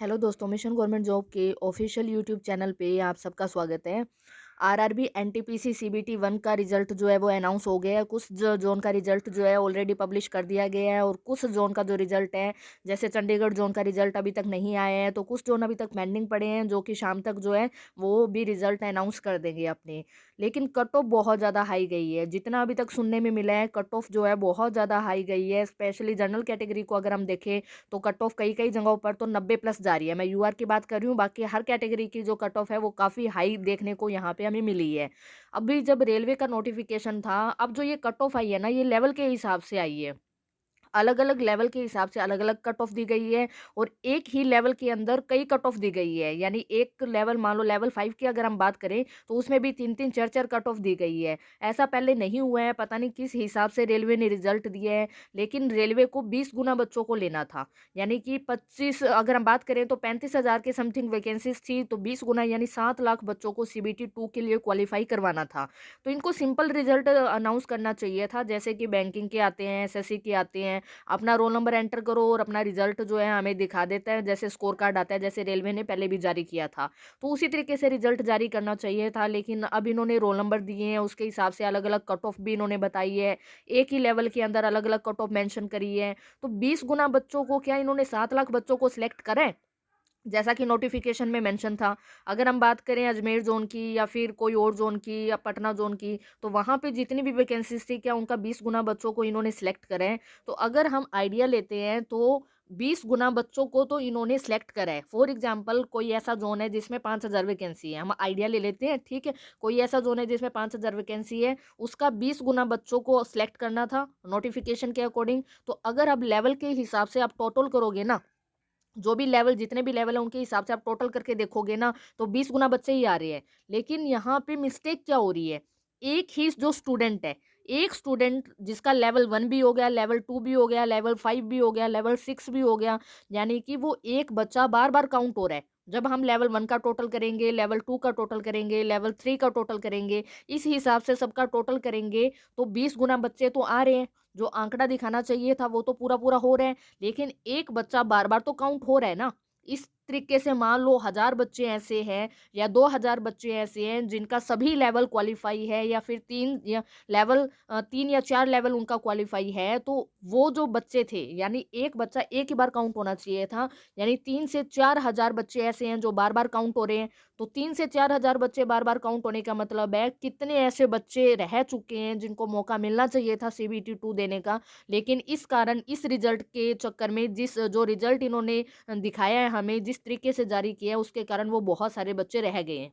Hello दोस्तों, mission government job के official YouTube channel पे आप सबका स्वागत है। आरआरबी एनटीपीसी सीबीटी 1 का रिजल्ट जो है वो अनाउंस हो गया है। कुछ जोन का रिजल्ट जो है ऑलरेडी पब्लिश कर दिया गया है और कुछ जोन का जो रिजल्ट है, जैसे चंडीगढ़ जोन का रिजल्ट अभी तक नहीं आया है, तो कुछ जोन अभी तक पेंडिंग पड़े हैं जो कि शाम तक जो है वो भी रिजल्ट अनाउंस कर देंगे अपने। लेकिन कट ऑफ बहुत ज़्यादा हाई गई है, जितना अभी तक सुनने में मिला है कट ऑफ जो है बहुत ज़्यादा हाई गई है। स्पेशली जनरल कैटेगरी को अगर हम देखें तो कट ऑफ कई कई जगहों पर तो 90 प्लस जा रही है। मैं यूआर की बात कर रही हूँ, बाकी हर कैटेगरी की जो कट ऑफ है वो काफ़ी हाई देखने को यहाँ पे हमें मिली है। अभी जब रेलवे का नोटिफिकेशन था, अब जो ये कट ऑफ आई है ना, ये लेवल के हिसाब से आई है। अलग-अलग लेवल के हिसाब से अलग-अलग कट ऑफ दी गई है और एक ही लेवल के अंदर कई कट ऑफ दी गई है। यानी एक लेवल, मान लो लेवल 5 की अगर हम बात करें, तो उसमें भी 3-3 4-4 कट ऑफ दी गई है। ऐसा पहले नहीं हुआ है, पता नहीं किस हिसाब से रेलवे ने रिज़ल्ट दिए हैं, लेकिन रेलवे को 20 गुना बच्चों को लेना था। यानी कि 25, अगर हम बात करें तो 35,000 के समथिंग वैकेंसीज़ थी, तो 20 गुना यानी 7 लाख बच्चों को सीबीटी 2 के लिए क्वालीफाई करवाना था। तो इनको सिंपल रिज़ल्ट अनाउंस करना चाहिए था, जैसे कि बैंकिंग के आते हैं, एसएससी के आते हैं। अपना रोल नंबर एंटर करो और अपना रिजल्ट जो है हमें दिखा देता है, जैसे स्कोर कार्ड आता है, जैसे रेलवे ने पहले भी जारी किया था। तो उसी तरीके से रिजल्ट जारी करना चाहिए था, लेकिन अब इन्होंने रोल नंबर दिए हैं, उसके हिसाब से अलग-अलग कट ऑफ भी इन्होंने बताई है। एक ही लेवल के अंदर अलग-अलग कट ऑफ मेंशन करी है। तो 20 गुना बच्चों को, क्या इन्होंने 7 लाख बच्चों को सिलेक्ट करा है? जैसा कि नोटिफिकेशन में मेंशन था। अगर हम बात करें अजमेर ज़ोन की या फिर कोई और ज़ोन की या पटना ज़ोन की, तो वहाँ पे जितनी भी वैकेंसीज़ थी, क्या उनका 20 गुना बच्चों को इन्होंने सिलेक्ट करा है? तो अगर हम आइडिया लेते हैं तो 20 गुना बच्चों को तो इन्होंने सिलेक्ट करा है। फॉर एग्ज़ाम्पल, कोई ऐसा ज़ोन है जिसमें 5,000 वैकेंसी है, हम आइडिया ले लेते हैं, ठीक है? कोई ऐसा ज़ोन है जिसमें 5,000 वैकेंसी है, उसका 20 गुना बच्चों को सिलेक्ट करना था नोटिफिकेशन के अकॉर्डिंग। तो अगर अब लेवल के हिसाब से आप टोटल करोगे ना, जो भी लेवल, जितने भी लेवल है उनके हिसाब से आप टोटल करके देखोगे ना, तो 20 गुना बच्चे ही आ रहे हैं। लेकिन यहाँ पे मिस्टेक क्या हो रही है? एक ही जो स्टूडेंट है, एक स्टूडेंट जिसका लेवल 1 भी हो गया, लेवल 2 भी हो गया, लेवल 5 भी हो गया, लेवल 6 भी हो गया, यानी कि वो एक बच्चा बार-बार काउंट हो रहा है। जब हम लेवल 1 का टोटल करेंगे, लेवल 2 का टोटल करेंगे, लेवल 3 का टोटल करेंगे, इस हिसाब से सबका टोटल करेंगे, तो 20 गुना बच्चे तो आ रहे हैं। जो आंकड़ा दिखाना चाहिए था वो तो पूरा-पूरा हो रहा है। लेकिन एक बच्चा बार-बार तो काउंट हो रहा है ना। इस तरीके से मान लो 1000 बच्चे ऐसे हैं या 2000 बच्चे ऐसे हैं जिनका सभी लेवल क्वालीफाई है, या फिर 3 या लेवल 3 या 4 लेवल उनका क्वालीफाई है, तो वो जो बच्चे थे, यानी एक बच्चा एक ही बार काउंट होना चाहिए था। यानी 3 से 4000 बच्चे ऐसे हैं जो बार-बार काउंट हो रहे हैं। तो 3 से 4000 बच्चे बार-बार काउंट होने का मतलब है कितने ऐसे बच्चे रह चुके हैं जिनको मौका मिलना चाहिए था सीबीटी 2 देने का। लेकिन इस कारण, इस रिजल्ट के चक्कर में, जिस जो रिजल्ट इन्होंने दिखाया है हमें, जिस तरीके से जारी किया है, उसके कारण वो बहुत सारे बच्चे रह गए हैं।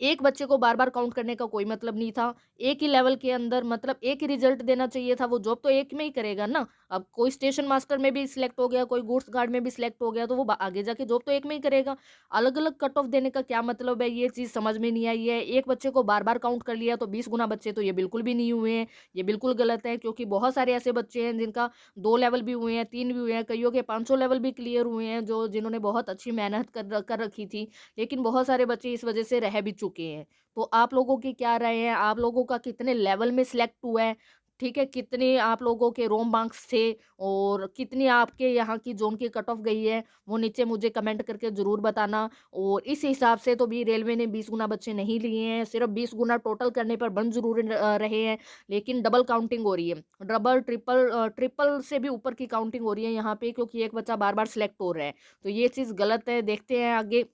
एक बच्चे को बार-बार काउंट करने का कोई मतलब नहीं था। एक ही लेवल के अंदर, मतलब एक ही रिजल्ट देना चाहिए था, वो जॉब तो एक में ही करेगा ना। अब कोई स्टेशन मास्टर में भी सिलेक्ट हो गया, कोई गुड्स गार्ड में भी सिलेक्ट हो गया, तो वो ब आगे जाके जॉब तो एक में ही करेगा। अलग-अलग कट ऑफ देने का क्या मतलब है, ये चीज़ समझ में नहीं आई है। एक बच्चे को बार-बार काउंट कर लिया तो 20 गुना बच्चे तो ये बिल्कुल भी नहीं हुए हैं। ये बिल्कुल गलत है, क्योंकि बहुत सारे ऐसे बच्चे हैं जिनका 2 लेवल भी हुए हैं, 3 भी हुए हैं, कइयों के 500 लेवल भी क्लियर हुए हैं, जो जिन्होंने बहुत अच्छी मेहनत कर रखी थी। लेकिन बहुत सारे बच्चे इस वजह से रह भी चुके हैं। तो आप लोगों की क्या राय है? आप लोगों का कितने लेवल में सिलेक्ट हुआ है? ठीक है, कितने आप लोगों के रोम मार्क्स थे और कितनी आपके यहाँ की ज़ोन की कट ऑफ गई है, वो नीचे मुझे कमेंट करके ज़रूर बताना। और इस हिसाब से तो भी रेलवे ने 20 गुना बच्चे नहीं लिए हैं, सिर्फ़ 20 गुना टोटल करने पर बन ज़रूर रहे हैं, लेकिन डबल काउंटिंग हो रही है। डबल, ट्रिपल से भी ऊपर की काउंटिंग हो रही है यहाँ पे, क्योंकि एक बच्चा बार-बार सिलेक्ट हो रहा है। तो ये चीज़ गलत है, देखते हैं आगे।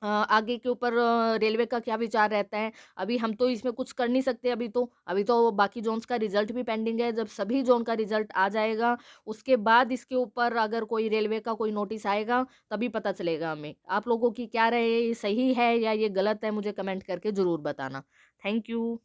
आगे के ऊपर रेलवे का क्या विचार रहता है। अभी हम तो इसमें कुछ कर नहीं सकते, अभी तो बाकी ज़ोन्स का रिज़ल्ट भी पेंडिंग है। जब सभी ज़ोन का रिज़ल्ट आ जाएगा, उसके बाद इसके ऊपर अगर कोई रेलवे का कोई नोटिस आएगा, तभी पता चलेगा हमें। आप लोगों की क्या राय है, ये सही है या ये गलत है? मुझे कमेंट करके ज़रूर बताना। Thank you.